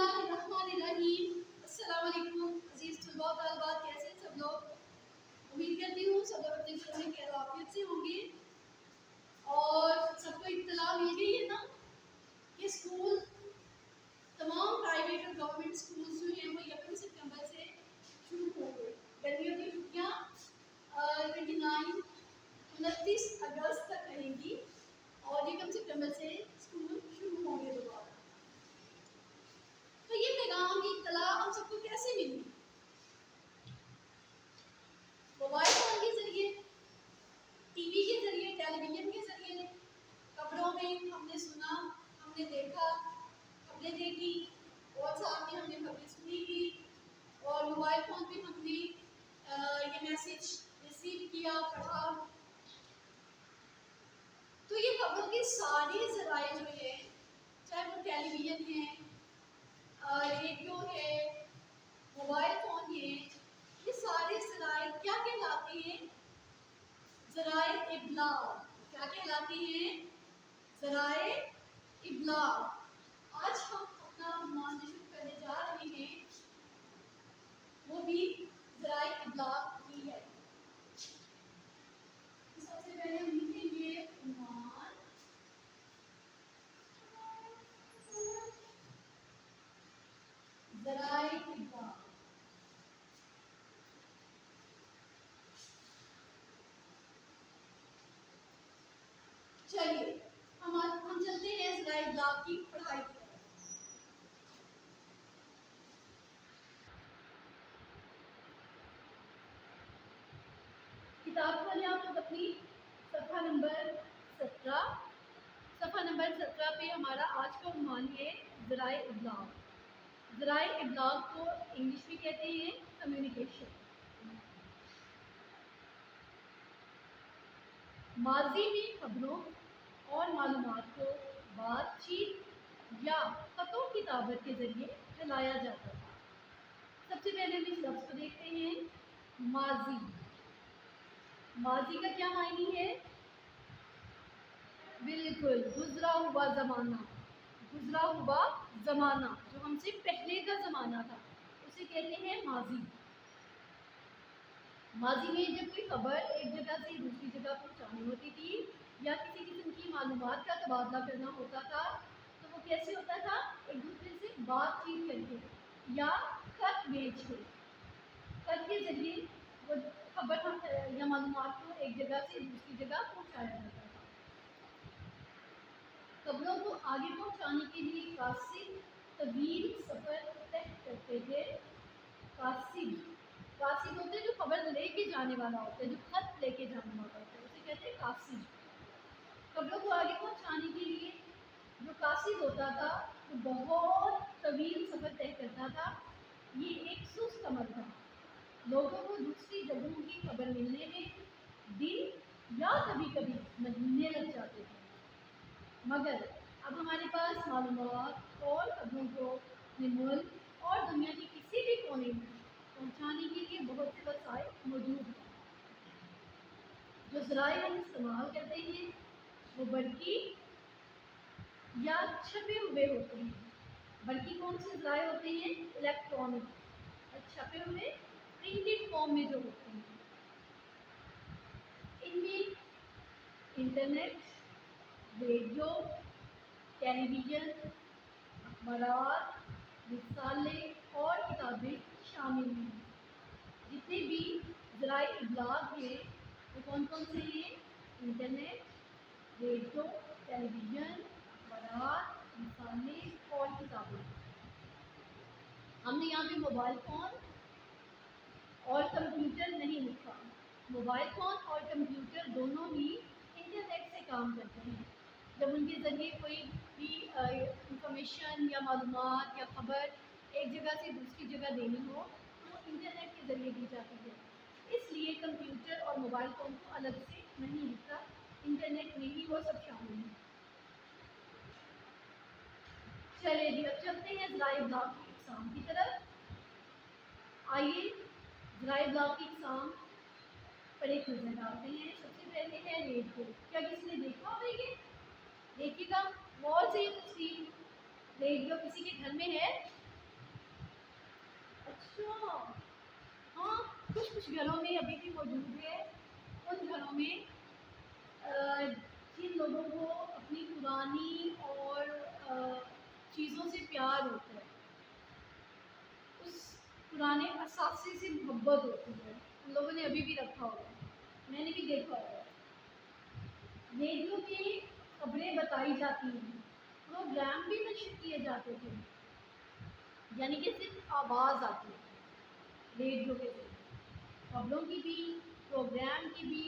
اللہ الرحمن الرحیم۔ السلام علیکم عزیز طلباء و طالبات، کیسے ہیں سب لوگ؟ امید کرتی ہوں سب لوگ اپنے گھر میں خیر و عافیت سے ہوں گے اور سب کو اطلاع مل گئی ہے نا کہ اسکول تمام پرائیویٹ اور گورنمنٹ اسکولس جو ہیں وہ 1 سپتمبر سے شروع ہو گئے۔ گرمیوں کی چھٹیاں 29 اگست تک رہیں گی اور 1 سپتمبر سے اسکول شروع ہوں گے دوبارہ۔ تو یہ پیغام کی اطلاع ہم سب کو کیسے ملی؟ موبائل فون کے ذریعے، ٹی وی کے ذریعے، ٹیلی ویژن کے ذریعے، خبروں میں ہم نے سنا، ہم نے دیکھا، خبریں دیکھی، واٹس ایپ میں ہم نے خبریں سنی کی اور موبائل فون پہ ہم نے یہ میسج ریسیو کیا، پڑھا۔ تو یہ خبروں کے سارے ذرائع جو ہے، چاہے وہ ٹیلی ویژن ہے، ریڈیو ہے، موبائل فون ہے، یہ سارے ذرائع کیا کہلاتے ہیں؟ ذرائع ابلاغ۔ کیا کہلاتے ہیں؟ ذرائع ابلاغ۔ آج ہم اپنا عنوان جو شروع کرنے جا رہے ہیں وہ بھی ذرائع ابلاغ ہی ہے۔ سب سے پہلے ہم لکھیں گے عنوان ذرائع ابلاغ۔ چلیے ہم چلتے ہیں ذرائع ابلاغ کی پڑھائی کی طرف۔ کتاب کھولیں آپ لوگ اپنی صفحہ نمبر 17۔ صفحہ نمبر 17 پہ ہمارا آج کا عنوان ہے ذرائع ابلاغ۔ ذرائع ابلاغ کو انگلش میں کہتے ہیں کمیونیکیشن۔ ماضی میں خبروں اور معلومات کو بات چیت یا خط و کتابت کے ذریعے پھیلایا جاتا تھا۔ سب سے پہلے ہم اس لفظ کو دیکھتے ہیں ماضی۔ ماضی کا کیا معنی ہے؟ بالکل گزرا ہوا زمانہ۔ گزرا ہوا زمانہ جو ہم سے پہلے کا زمانہ تھا اسے کہتے ہیں ماضی۔ ماضی میں جب کوئی خبر ایک جگہ سے دوسری جگہ پہنچانی ہوتی تھی یا کسی قسم کی معلومات کا تبادلہ کرنا ہوتا تھا تو وہ کیسے ہوتا تھا؟ ایک دوسرے سے بات چیت کر کے یا خط بھیج کے، خط کے ذریعے وہ خبر یا معلومات کو ایک جگہ سے دوسری جگہ پہنچایا جاتا تھا۔ خبروں کو آگے پہنچانے کے لیے قاصد طویل سفر طے کرتے تھے۔ قاصد ہوتے ہیں جو خبر لے کے جانے والا ہوتا ہے، جو خط لے کے جانے والا ہوتا ہے، اسے کہتے ہیں قاصد۔ خبروں کو آگے پہنچانے کے لیے جو قاصد ہوتا تھا وہ بہت طویل سفر طے کرتا تھا۔ یہ ایک سست عمل تھا۔ لوگوں کو دوسری جگہوں کی خبر ملنے میں دن یا کبھی کبھی مہینے لگ جاتے تھے، مگر اب ہمارے پاس معلومات اور خبروں کو اپنے ملک اور دنیا کے کسی بھی کونے میں پہنچانے کے لیے بہت سے وسائل موجود ہیں۔ جو ذرائع ہم استعمال کرتے ہیں وہ برقی یا چھپے ہوئے ہوتے ہیں۔ برقی کون سے ذرائع ہوتے ہیں؟ الیکٹرانک، اور چھپے ہوئے پرنٹڈ فارم میں جو ہوتے ہیں۔ ان میں انٹرنیٹ، ریڈیو، ٹیلی ویژن، اخبارات، رسالے اور کتابیں شامل ہیں۔ جتنے بھی ذرائع ابلاغ ہیں وہ کون کون سے ہیں؟ انٹرنیٹ، ریڈیو، ٹیلی ویژن، اخبارات، رسالے اور کتابیں۔ ہم نے یہاں پہ موبائل فون اور کمپیوٹر نہیں لکھا۔ موبائل فون اور کمپیوٹر دونوں ہی انٹرنیٹ سے کام کرتے ہیں۔ جب ان کے ذریعے کوئی بھی انفارمیشن یا معلومات یا خبر ایک جگہ سے دوسری جگہ دینی ہو تو انٹرنیٹ کے ذریعے دی جاتی ہے۔ اس لیے کمپیوٹر اور موبائل فون کو الگ سے نہیں لکھا، انٹرنیٹ میں ہی وہ سب شامل ہیں۔ چلے جی اب چلتے ہیں ذرائع ابلاغ کی اقسام کی طرف۔ آئیے ذرائع ابلاغ کی اقسام پر ایک نظر ڈالتے ہیں۔ سب سے پہلے ہے ریڈیو۔ کیا کسی نے دیکھا ہوگا؟ یہ دیکھیے گا غور سے یہ تصویر۔ ریڈیو کسی کے گھر میں ہے؟ اچھا ہاں، کچھ گھروں میں ابھی بھی موجود ہے، ان گھروں میں جن لوگوں کو اپنی پرانی اور چیزوں سے پیار ہوتا ہے، اس پرانے اثاثے سے محبت ہوتی ہے، ان لوگوں نے ابھی بھی رکھا ہوا ہے، میں نے بھی دیکھا ہوا ہے۔ ریڈیو کی خبریں بتائی جاتی ہیں، پروگرام بھی نشر کیے جاتے تھے، یعنی کہ صرف آواز آتی ہے ریڈیو کے ذریعے، خبروں کی بھی، پروگرام کی بھی،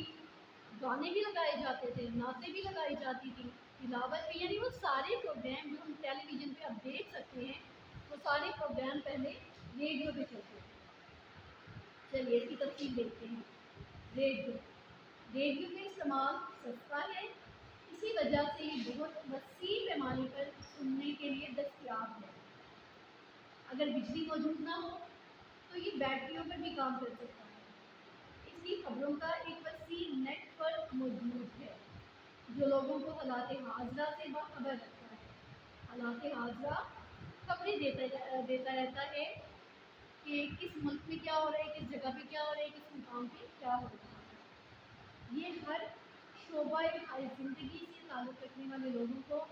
گانے بھی لگائے جاتے تھے، نعتیں بھی لگائی جاتی تھیں، تلاوت بھی، یعنی وہ سارے پروگرام جو ہم ٹیلی ویژن پہ اب دیکھ سکتے ہیں، وہ سارے پروگرام پہلے ریڈیو پہ چلتے تھے۔ چلیے اس کی تفصیل دیکھتے ہیں۔ ریڈیو ریڈیو کا استعمال سستا ہے، اسی وجہ سے یہ بہت وسیع پیمانے پر سننے کے لیے دستیاب ہے۔ اگر بجلی موجود نہ ہو تو یہ بیٹریوں پر بھی کام کر سکتا ہے۔ اس کی خبروں کا ایک وسیع نیٹ ورک موجود ہے جو لوگوں کو حالات حاضرہ سے باخبر رکھتا ہے۔ حالات حاضرہ خبریں دیتا رہتا ہے کہ کس ملک میں کیا ہو رہا ہے، کس جگہ پہ کیا ہو رہا ہے، کس مقام پہ کیا ہو رہا ہے۔ یہ ہر شعبۂ زندگی سے تعلق رکھنے والے لوگوں کو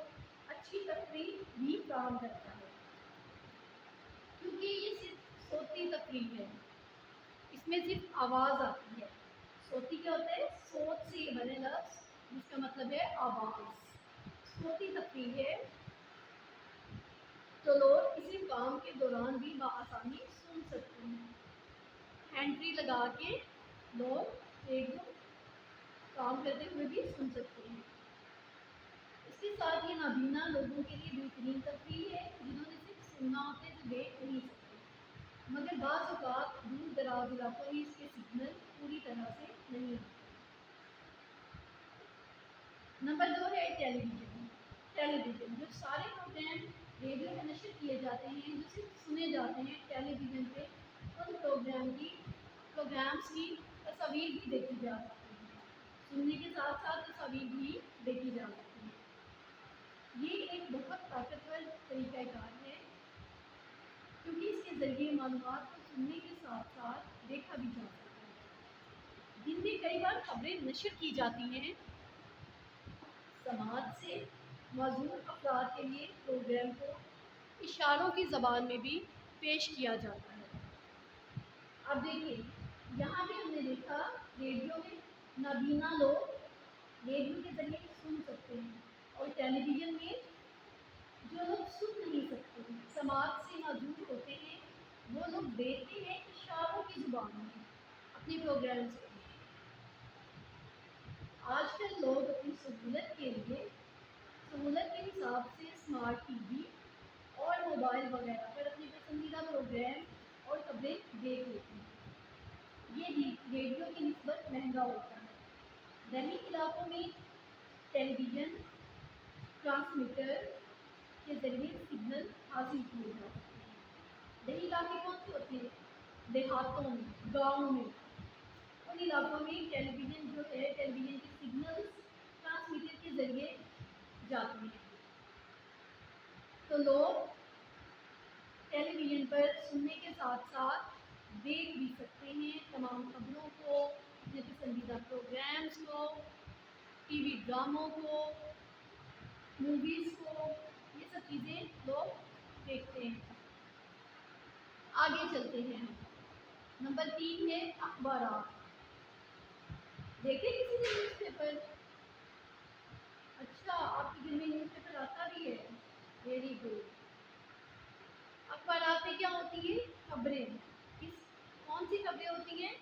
اچھی تفریح بھی فراہم کرتا ہے، کیونکہ یہ صرف صوتی تفریح ہے، اس میں صرف آواز آتی ہے۔ صوتی کیا ہوتا ہے؟ صوت سے بنے لفظ جس کا مطلب ہے آواز، صوتی تفریح ہے، تو لوگ کسی کام کے دوران بھی بآسانی سن سکتے ہیں۔ ہینڈ فری لگا کے لوگ ریڈیو کام کرتے ہوئے بھی سن سکتے ہیں۔ اس کے ساتھ یہ نابینا لوگوں کے لیے بہترین تفریح ہے، جنہوں نے صرف سننا ہوتا ہے، جو دیکھ نہیں سکتے، مگر بعض اوقات دور دراز علاقوں میں اس کے سگنل پوری طرح سے نہیں ہوتے۔ نمبر 2 ہے ٹیلی ویژن۔ ٹیلی ویژن جو سارے پروگرام ریڈیو میں نشر کیے جاتے ہیں، جو صرف سنے جاتے ہیں ٹیلی ویژن پہ، ان پروگرامس کی تصاویر بھی دیکھی جا سکتی ہیں، سننے کے ساتھ ساتھ تصاویر بھی دیکھی جا سکتی ہیں۔ یہ ایک بہت طاقتور طریقہ کار ہے کیونکہ اس کے ذریعے معلومات کو سننے کے ساتھ ساتھ دیکھا بھی جا سکتا ہے۔ دن میں کئی بار خبریں نشر کی جاتی ہیں، سماج سے معذور افراد کے لیے پروگرام کو اشاروں کی زبان میں بھی پیش کیا جاتا ہے۔ اب دیکھیے یہاں پہ ہم نے دیکھا ریڈیو میں نابینا لوگ ریڈیو کے ذریعے سن سکتے ہیں، اور ٹیلی ویژن میں جو لوگ سن نہیں سکتے، سماج سے معذور ہوتے ہیں، وہ لوگ دیکھتے ہیں اشاروں کی زبان میں اپنے پروگرام سے۔ آج کل لوگ اپنی سہولت کے حساب سے اسمارٹ ٹی وی اور موبائل وغیرہ پر اپنے پسندیدہ پروگرام اور خبریں دیکھ لیتے ہیں۔ یہ ریڈیو کی نسبت مہنگا ہوتا ہے۔ دیہی علاقوں میں ٹیلی ویژن ٹرانسمیٹر کے ذریعے سگنل حاصل کیے جا سکتے ہیں۔ دیہی علاقے کون سے ہوتے ہیں؟ دیہاتوں میں، گاؤں میں، ان علاقوں میں ٹیلی ویژن جو ہے، ٹیلی ویژن کے سگنلز ٹرانسمیٹر کے ذریعے جاتے ہیں، تو لوگ ٹیلی ویژن پر سننے کے ساتھ ساتھ دیکھ بھی سکتے ہیں تمام خبروں کو، اپنے پسندیدہ پروگرامس کو، ٹی وی ڈراموں کو، موویز کو، یہ سب چیزیں لوگ دیکھتے ہیں۔ آگے چلتے ہیں۔ نمبر 3 ہے اخبارات۔ دیکھیں کسی نے نیوز پیپر؟ اچھا آپ کے گھر میں نیوز پیپر آتا بھی ہے، ویری گڈ۔ اخبارات میں کیا ہوتی ہیں؟ خبریں۔ کون سی خبریں ہوتی ہیں؟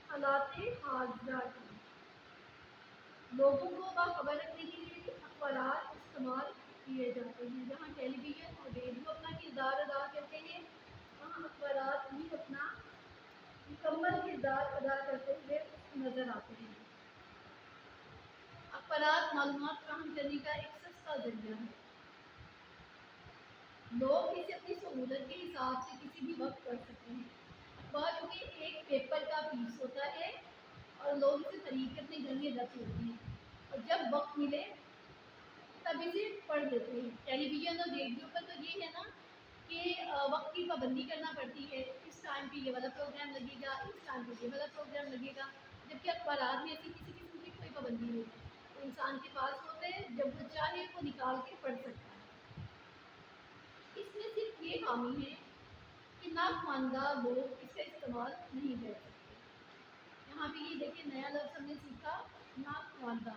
حالات حاضرہ کی۔ لوگوں کو باخبر رکھنے کے لیے بھی اخبارات استعمال کیے جاتے ہیں۔ جہاں ٹیلی ویژن اور ریڈیو اپنا کردار ادا کرتے ہیں، وہاں اخبارات بھی اپنا مکمل کردار ادا کرتے ہوئے نظر آتے ہیں۔ اخبارات معلومات فراہم کرنے کا ایک سستا ذریعہ ہے۔ لوگ اسے اپنی سہولت کے حساب سے کسی بھی وقت پڑھ سکتے ہیں۔ اخبار میں ایک پیپر کا پیس ہوتا ہے اور لوگ اسے خرید کے اپنے گھر میں رکھ لیتے ہیں، اور جب وقت ملے تب اسے پڑھ لیتے ہیں۔ ٹیلی ویژن اور ریڈیو پر تو یہ ہے نا کہ وقت کی پابندی کرنا پڑتی ہے، اس اس ٹائم پہ یہ والا پروگرام لگے گا، اس ٹائم پہ یہ والا پروگرام لگے گا، جبکہ اخبارات میں ایسی کسی قسم کی کوئی پابندی نہیں ہے، وہ انسان کے پاس ہوتے ہیں، جب وہ چاہے وہ نکال کے پڑھ سکتا ہے۔ اس میں صرف یہ خامی ہے کہ ناخواندہ لوگ اس کا استعمال نہیں کر سکتے۔ یہاں پہ یہ دیکھیں نیا لفظ ہم نے سیکھا، ناخواندہ۔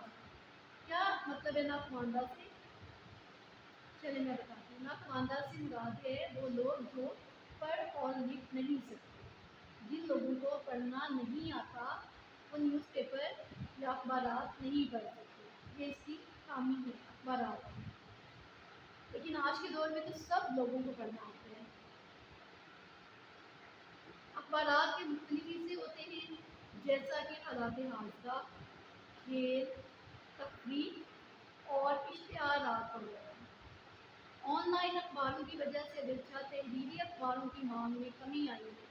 کیا مطلب ہے ناخواندہ سے؟ چلے میں بتاتی ہوں۔ ناخواندہ سے مراد ہے وہ لوگ جو پڑھ اور لکھ نہیں سکتے، جن لوگوں کو پڑھنا نہیں آتا وہ نیوز پیپر یا اخبارات نہیں پڑھ سکتے، یہ اس کی خامی ہے اخبارات کی۔ لیکن آج کے دور میں تو سب لوگوں کو پڑھنا آتا ہے۔ اخبارات کے مختلف حصے ہوتے ہیں، جیسا کہ حالات حاضرہ، کھیل، تفریح اور اشتہارات وغیرہ۔ آن لائن اخباروں کی وجہ سے اگرچہ تحریری اخباروں کی مانگ میں کمی آئی ہے،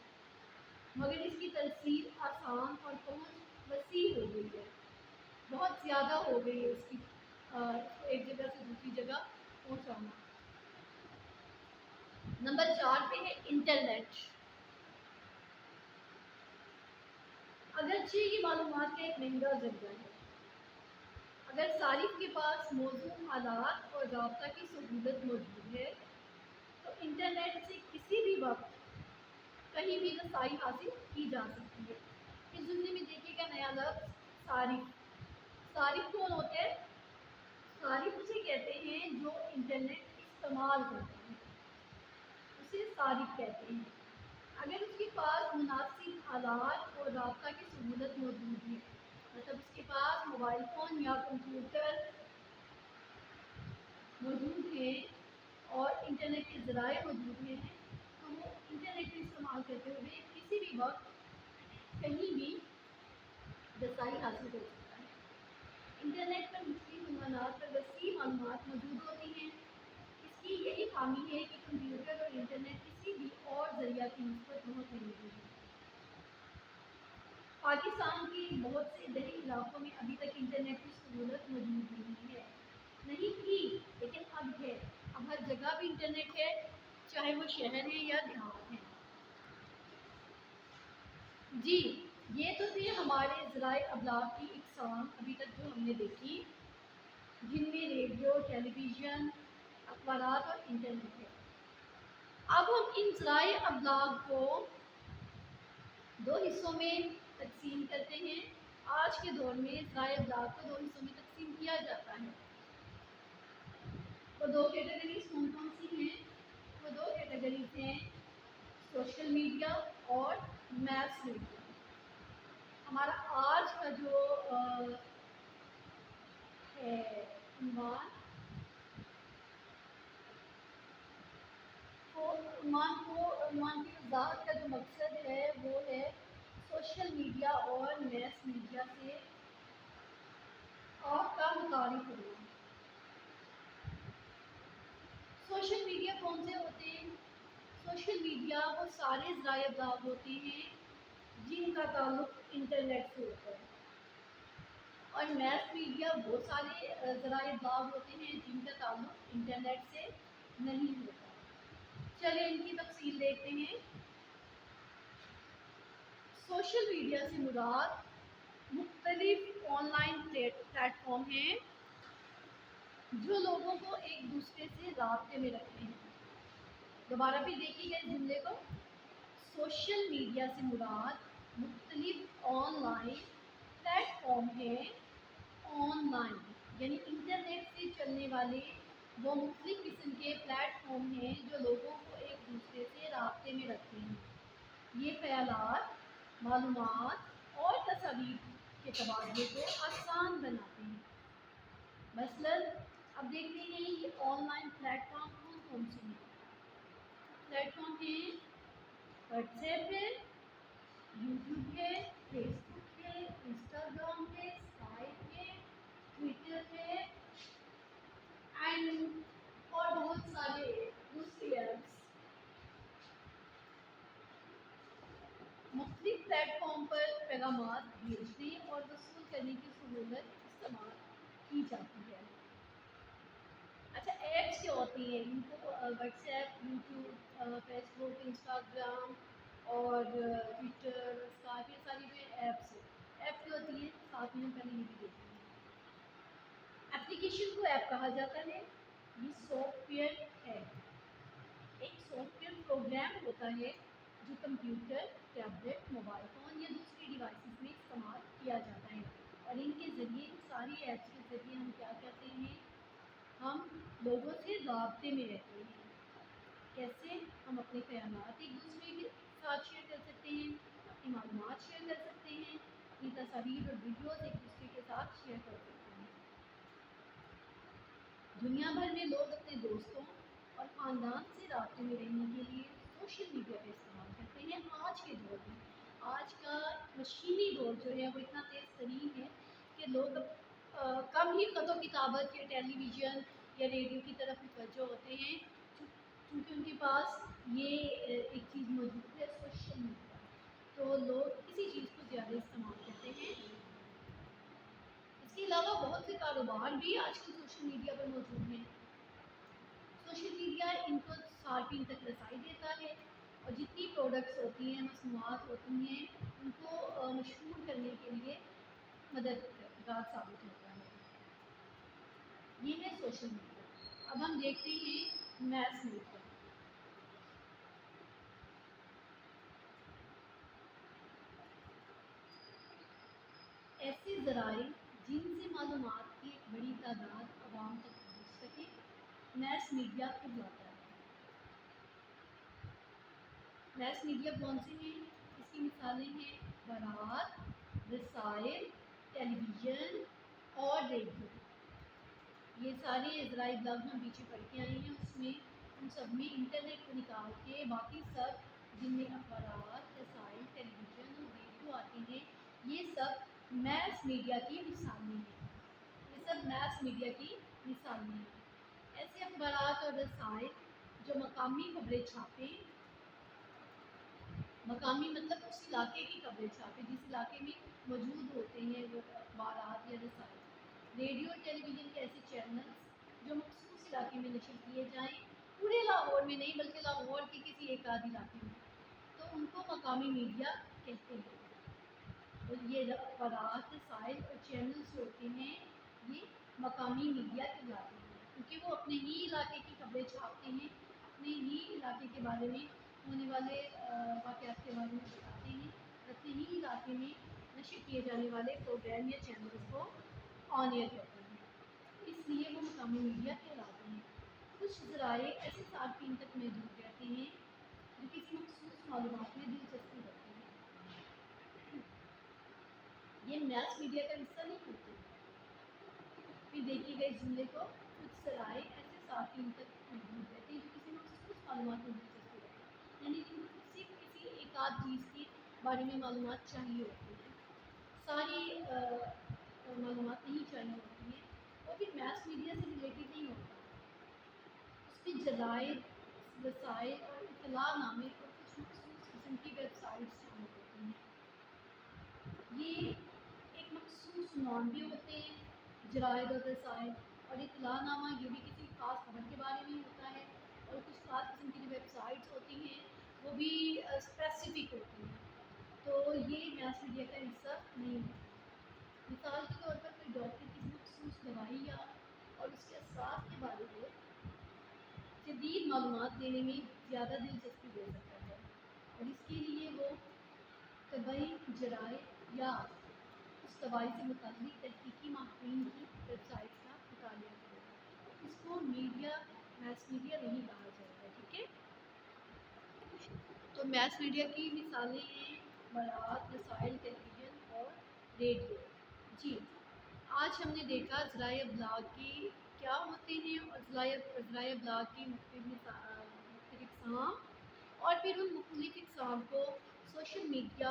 مگر اس کی ترسیل آسان اور پہنچ وسیع ہو گئی ہے، بہت زیادہ ہو گئی ہے اس کی ایک جگہ سے دوسری جگہ پہنچانا۔ نمبر 4 پہ ہے انٹرنیٹ۔ اگرچہ یہ معلومات کا ایک مہنگا ذریعہ ہے، اگر صارف کے پاس موزوں حالات اور رابطہ کی سہولت موجود ہے تو انٹرنیٹ سے کسی بھی وقت کہیں بھی رسائی حاصل کی جا سکتی ہے۔ اس جملے میں دیکھیے گا نیا لفظ صارف۔ صارف کون ہوتے ہیں؟ صارف اسے کہتے ہیں جو انٹرنیٹ استعمال کرتا ہے، اسے صارف کہتے ہیں۔ اگر اس کے پاس مناسب آلات اور رابطہ کی سہولت موجود ہے، مطلب اس کے پاس موبائل فون یا کمپیوٹر موجود ہیں اور انٹرنیٹ کے ذرائع موجود ہیں، تو وہ انٹرنیٹ کا استعمال کرتے ہوئے کسی بھی وقت کہیں بھی رسائی حاصل کر سکتا ہے۔ انٹرنیٹ پر مختلف عنوانات پر وسیع معلومات موجود ہوتی ہیں۔ اس کی یہی خامی ہے کہ کمپیوٹر اور انٹرنیٹ کسی بھی اور ذریعہ کی نسبت بہت مہنگی ہے۔ پاکستان کے بہت سے دیہی علاقوں میں ابھی تک انٹرنیٹ کی سہولت موجود نہیں تھی، لیکن اب ہے۔ اب ہر جگہ بھی انٹرنیٹ ہے، چاہے وہ شہر ہے یا دیہات ہے۔ جی، یہ تو تھے ہمارے ذرائع ابلاغ کی اقسام ابھی تک جو ہم نے دیکھی، جن میں ریڈیو، ٹیلی ویژن، اخبارات اور انٹرنیٹ ہے۔ اب ہم ان ذرائع ابلاغ کو 2 حصوں میں تقسیم کرتے ہیں۔ آج کے دور میں ذرائع ابلاغ کو 2 حصوں میں تقسیم کیا جاتا ہے۔ وہ 2 کیٹیگریز کون سی ہیں؟ وہ 2 کیٹیگریز ہیں سوشل میڈیا اور میس میڈیا۔ ہمارا آج کا جو ہے عنوان کی وضاحت کا جو مقصد ہے وہ ہے سوشل میڈیا اور میس میڈیا سے آپ کا متعارف ہونا۔ سوشل میڈیا کون سے ہوتے ہیں؟ سوشل میڈیا وہ سارے ذرائع ابلاغ ہوتے ہیں جن کا تعلق انٹرنیٹ سے ہوتا ہے، اور میس میڈیا وہ سارے ذرائع ابلاغ ہوتے ہیں جن کا تعلق انٹرنیٹ سے نہیں ہوتا۔ چلیں ان کی تفصیل دیکھتے ہیں۔ سوشل میڈیا سے مراد مختلف آن لائن پلیٹ فارم ہیں جو لوگوں کو ایک دوسرے سے رابطے میں رکھتے ہیں۔ دوبارہ بھی دیکھیے گا اس جملے کو۔ سوشل میڈیا سے مراد مختلف آن لائن پلیٹ فارم ہیں، آن لائن یعنی انٹرنیٹ سے چلنے والے وہ مختلف قسم کے پلیٹ فارم ہیں جو لوگوں کو ایک دوسرے سے رابطے میں رکھتے ہیں۔ یہ خیالات، معلومات اور تصاویر کے تبادلے کو آسان بناتے ہیں۔ مثلاً اب دیکھتے ہیں یہ آن لائن پلیٹ فارم کون سے ہیں۔ پلیٹ فارم ہیں واٹس ایپ ہے، یوٹیوب ہے، فیس بک ہے، انسٹاگرام ہے، اسکائپ ہے، ٹویٹر ہے اور بہت سارے دوسری ایپس۔ مختلف پلیٹ فارم پر پیغامات بھیجنے اور وصول کرنے کی سہولت استعمال کی جاتی ہے۔ اچھا ایپس کیا ہوتی ہیں؟ ان کو واٹس ایپ، یوٹیوب، فیس بک، انسٹاگرام اور ٹویٹر، اسکائپ، یہ ساری جو ایپس ہے، ایپ جو ہوتی ہے ساتھ میں ہم پہلے یہ بھی دیکھیں گے. ایپلیکیشن کو ایپ کہا جاتا ہے. یہ سافٹ ویئر ہے، ایک سافٹ ویئر پروگرام ہوتا ہے جو کمپیوٹر، ٹیبلیٹ، موبائل فون یا دوسری ڈیوائسز میں استعمال کیا جاتا ہے. اور ان کے ذریعے، ان ساری ایپس کے ذریعے ہم کیا کرتے ہیں، ہم لوگوں سے رابطے میں رہتے ہیں. کیسے؟ ہم اپنے خیالات ایک دوسرے کے ساتھ شیئر کر سکتے ہیں، اپنی معلومات شیئر کر سکتے ہیں، اپنی تصاویر اور ویڈیوز ایک دوسرے کے ساتھ شیئر کر سکتے ہیں. دنیا بھر میں لوگ اپنے دوستوں اور خاندان سے رابطے میں رہنے کے لیے سوشل میڈیا کا استعمال کرتے ہیں. آج کے دور میں، آج کا مشینی دور جو ہے وہ اتنا تیز ترین ہے کہ لوگ کم ہی خط و کتابت یا ٹیلی ویژن یا ریڈیو کی طرف متوجہ ہوتے ہیں، کیونکہ ان کے پاس یہ ایک چیز موجود ہے، سوشل میڈیا. تو لوگ اسی چیز کو زیادہ استعمال کرتے ہیں. اس کے علاوہ بہت سے کاروبار بھی آج کل سوشل میڈیا پر موجود ہیں. سوشل میڈیا ان کو صارفین تک رسائی دیتا ہے اور جتنی پروڈکٹس ہوتی ہیں، مصنوعات ہوتی ہیں، ان کو مشہور کرنے کے لیے مددگار ثابت ہوتا ہے. یہ ہے سوشل میڈیا. اب ہم دیکھتے ہیں میس میڈیا. ایسے ذرائع جن سے معلومات کی ایک بڑی تعداد عوام تک پہنچ سکے، میس میڈیا کہلاتا ہے. میس میڈیا کون سے ہیں؟ اس کی مثالیں ہیں برآمد، رسائل، ٹیلی ویژن اور ریڈیو. یہ سارے ذرائع ابلاغ ہم پیچھے پڑھ کے آئے ہیں. اس میں ان سب میں انٹرنیٹ کو نکال کے باقی سب جن میں اخبارات، رسائل، ٹیلی ویژن اور ریڈیو آتے ہیں، یہ سب میس میڈیا کی مثالیں ہیں. یہ سب میس میڈیا کی مثالیں ہیں. ایسے اخبارات اور رسائل جو مقامی خبریں چھاپیں، مقامی مطلب اس علاقے کی خبریں چھاپیں جس علاقے میں موجود ہوتے ہیں وہ اخبارات یا رسائل. ریڈیو اور ٹیلی ویژن کے ایسے چینلز جو مخصوص علاقے میں نشر کیے جائیں، پورے لاہور میں نہیں بلکہ لاہور کے کسی ایک آدھ علاقے میں، تو ان کو مقامی میڈیا کہتے ہیں. اور یہ اخبارات، رسائل اور چینلز جو ہوتے ہیں یہ مقامی میڈیا کہلاتے ہیں، کیونکہ وہ اپنے ہی علاقے کی خبریں چھاپتے ہیں، اپنے ہی علاقے کے بارے میں ہونے والے واقعات کے بارے میں بتاتے ہیں، اپنے ہی علاقے میں نشر کیے جانے والے پروگرام یا چینلز کو آن ایئر کرتے ہیں. اس لیے وہ مقامی میڈیا کہلاتے ہیں. کچھ ذرائع ایسے صارفین تک محدود رہتے ہیں جو کسی مخصوص معلومات میں دلچسپی رکھتے ہیں. یہ میس میڈیا کا حصہ نہیں ہوتے. پھر دیکھیے گا اس جملے کو، کچھ ذرائع ایسے صارفین تک محدود رہتے ہیں جو کسی مخصوص معلومات میں دلچسپی رکھتے ہیں، یعنی جن کو صرف کسی ایک آدھ چیز کے بارے میں معلومات چاہیے ہوتی ہیں، ساری معلومات نہیں چاہیے ہوتی ہیں. وہ بھی میس میڈیا سے ریلیٹڈ نہیں ہوتا. اس میں جرائد، رسائل اور اطلاع نامے اور کچھ مخصوص قسم کی ویب سائٹس شامل ہوتی ہیں. یہ ایک مخصوص عنوان بھی ہوتے ہیں، جرائد اور رسائل اور اطلاع نامہ، یہ بھی کسی خاص خبر کے بارے میں ہوتا ہے. اور کچھ خاص قسم کی جو ویب سائٹس ہوتی ہیں وہ بھی اسپیسیفک ہوتی ہیں. تو یہ میس میڈیا کا حصہ نہیں ہوتا. مثال کے طور پر کوئی ڈاکٹر کسی مخصوص دوائی یا اور اس کے اثرات کے بارے میں جدید معلومات دینے میں زیادہ دلچسپی لے سکتا ہے، اور اس کے لیے وہ طبی ذرائع یا اس دوائی سے متعلق تحقیقی ماہرین کی ویب سائٹس کا مطالعہ کرے گا. اس کو میڈیا، میس میڈیا نہیں کہا جائے گا. ٹھیک ہے. تو میس میڈیا کی مثالیں ہیں برآمد، رسائل، ٹیلی ویژن اور ریڈیو. جی، آج ہم نے دیکھا ذرائع ابلاغ کی کیا ہوتے ہیں اور ذرائع ابلاغ کی مختلف اقسام، اور پھر ان مختلف اقسام کو سوشل میڈیا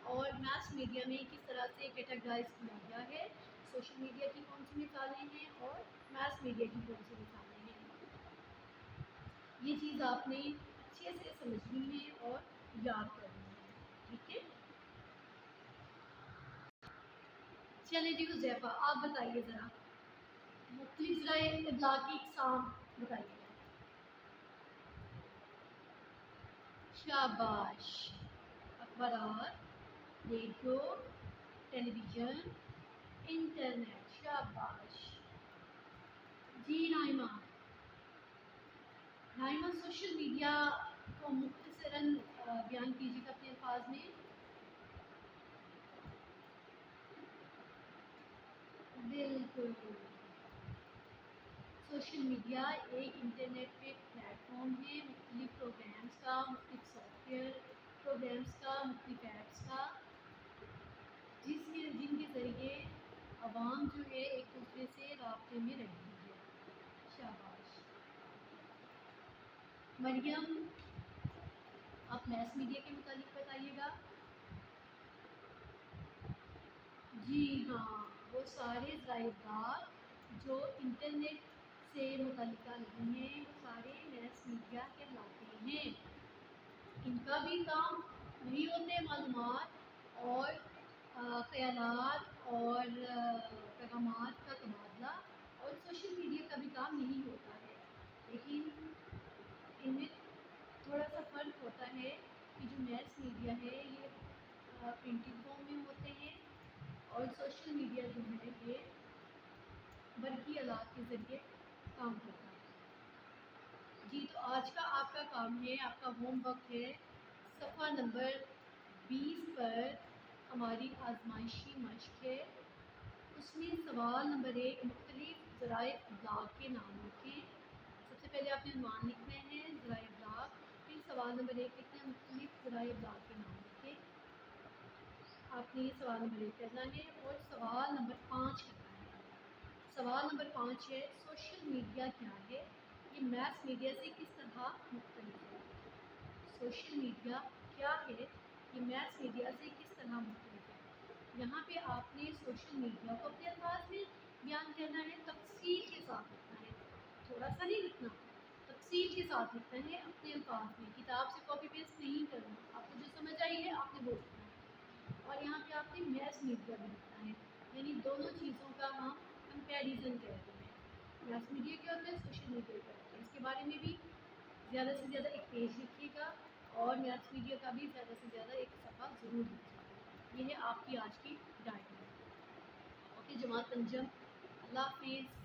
اور میس میڈیا میں کس طرح سے کیٹاگرائز کیا گیا ہے. سوشل میڈیا کی کون سی مثالیں ہیں اور میس میڈیا کی کون سی مثالیں ہیں. یہ چیز آپ نے اچھے سے سمجھنی ہے اور یاد کرنی ہے. ٹھیک ہے. چلے جی حذیفہ، آپ بتائیے ذرا مختلف ذرائع ابلاغ کی اقسام بتائیے. شاباش. برات ریڈیو ٹیلی ویژن انٹرنیٹ. شاباش. جی نائمہ سوشل میڈیا کو مختصراً بیان کیجیے گا اپنے الفاظ میں. بالکل. سوشل میڈیا ایک انٹرنیٹ پہ پلیٹ فارم ہے مختلف پروگرامس کا، مختلف سافٹ ویئر پروگرامس کا، مختلف ایپس کا، جن کے ذریعے عوام جو ہے ایک دوسرے سے رابطے میں رہتی ہے. شاباش. مریم آپ میس میڈیا کے متعلق بتائیے گا. جی ہاں، وہ سارے ذرائع ابلاغ جو انٹرنیٹ سے متعلقہ نہیں ہیں وہ سارے میس میڈیا کہلاتے ہیں. ان کا بھی کام وہی ہوتے ہیں، معلومات اور خیالات اور پیغامات کا تبادلہ، اور سوشل میڈیا کا بھی کام یہی ہوتا ہے. لیکن ان میں تھوڑا سا فرق ہوتا ہے کہ جو میس میڈیا ہے یہ پرنٹنگ فارم میں ہوتے ہیں، اور سوشل میڈیا جو ہے یہ برقی آلات کے ذریعے کام کرتا ہے. جی تو آج کا آپ کا کام ہے، آپ کا ہوم ورک ہے صفحہ نمبر 20 پر ہماری آزمائشی مشق ہے. اس میں سوال نمبر 1 مختلف ذرائع ابلاغ کے نام لکھیں. سب سے پہلے آپ نے عنوان لکھنا ہے ذرائع ابلاغ، پھر سوال نمبر 1 لکھنا ہے مختلف ذرائع ابلاغ کے نام لکھیں. آپ نے سوال نمبر 1 کرنا ہے اور سوال نمبر 5 کرنا ہے. سوال نمبر 5 ہے سوشل میڈیا کیا ہے، یہ میس میڈیا سے کس طرح مختلف ہے. سوشل میڈیا کیا ہے، یہ میس میڈیا سے کس طرح مختلف ہے. یہاں پہ آپ نے سوشل میڈیا کو اپنے الفاظ میں بیان کرنا ہے، تفصیل کے ساتھ لکھنا ہے، تھوڑا سا نہیں لکھنا، تفصیل کے ساتھ لکھنا ہے اپنے الفاظ میں. کتاب سے کاپی پیسٹ نہیں کرنا، آپ کو جو سمجھ آئی ہے آپ نے وہ لکھنا ہے. اور یہاں پہ آپ نے میس میڈیا بھی لکھنا ہے، یعنی دونوں چیزوں کا ہم کمپیریزن کرتے ہیں. میس میڈیا کیا ہوتا ہے، سوشل میڈیا کیا ہوتا ہے، اس کے بارے میں بھی زیادہ سے زیادہ ایک پیج لکھیے گا، اور میس میڈیا کا بھی زیادہ سے زیادہ ایک صفحہ ضرور لکھیے گا. یہ ہے آپ کی آج کی ڈائٹ. اوکے جماعت پنجم، اللہ حافظ.